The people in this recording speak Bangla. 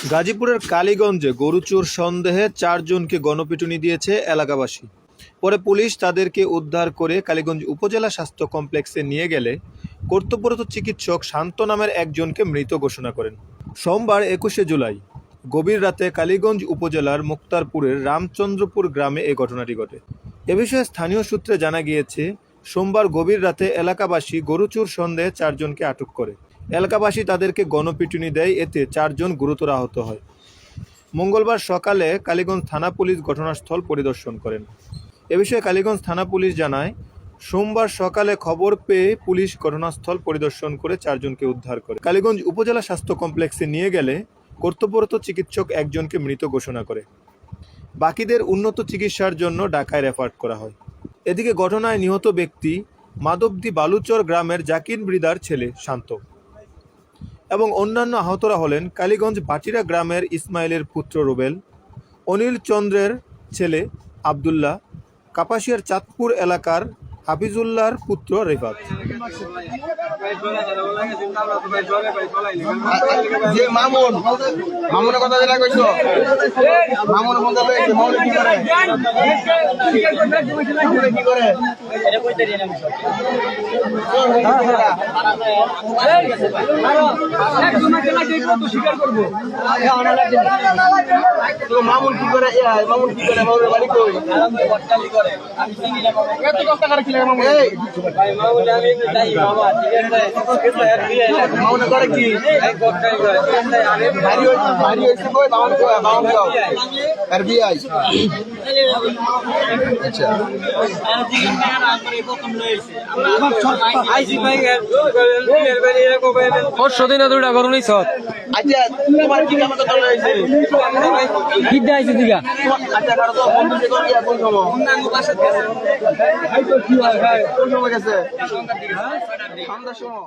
গাজীপুরের কালীগঞ্জে গরু চোর সন্দেহে ৪ জনকে গণপিটুনি দিয়েছে এলাকাবাসী। পরে পুলিশ তাদেরকে উদ্ধার করে কালীগঞ্জ উপজেলা স্বাস্থ্য কমপ্লেক্সে নিয়ে গেলে কর্তব্যরত চিকিৎসক শান্ত নামের একজনকে মৃত ঘোষণা করেন। সোমবার ২১শে জুলাই গভীর রাতে কালীগঞ্জ উপজেলার মুক্তারপুরের রামচন্দ্রপুর গ্রামে এই ঘটনাটি ঘটে। এ বিষয়ে স্থানীয় সূত্রে জানা গিয়েছে, সোমবার গভীর রাতে এলাকাবাসী গরু চোর সন্দেহে ৪ জনকে আটক করে। এলাকাবাসী তাদেরকে গণপিটুনি দেয়, এতে ৪ জন গুরুতর আহত হয়। মঙ্গলবার সকালে কালীগঞ্জ থানা পুলিশ ঘটনাস্থল পরিদর্শন করেন। এ বিষয়ে কালীগঞ্জ থানা পুলিশ জানায়, সোমবার সকালে খবর পেয়ে পুলিশ ঘটনাস্থল পরিদর্শন করে ৪ জনকে উদ্ধার করে কালীগঞ্জ উপজেলা স্বাস্থ্য কমপ্লেক্সে নিয়ে গেলে কর্তব্যরত চিকিৎসক একজনকে মৃত ঘোষণা করে। বাকিদের উন্নত চিকিৎসার জন্য ঢাকায় রেফার করা হয়। এদিকে ঘটনায় নিহত ব্যক্তি মাধবদী বালুচর গ্রামের জাকির মৃধার ছেলে শান্ত এবং অন্যান্য আহতরা হলেন কালীগঞ্জ বাটিরা গ্রামের ইসমাইলের পুত্র রুবেল, অনিল চন্দ্রের ছেলে আবদুল্লাহ, কাপাসিয়ার চাঁদপুর এলাকার হাফিজুল্লাহর পুত্র রিফাত। মামুন কি করে বাড়ি কই মামুন করে কি আরবিআই আচ্ছা দিন দুটা করো নি সব আচ্ছা তোমার কি কাম করতে হইছে কি দাইছে দিগা আচ্ছা কারো তো বন্ধু যে কোন সময় অন্যান্য বাসা গেছে এই তো কি হয় কোন সময় গেছে সন্ধ্যার সময়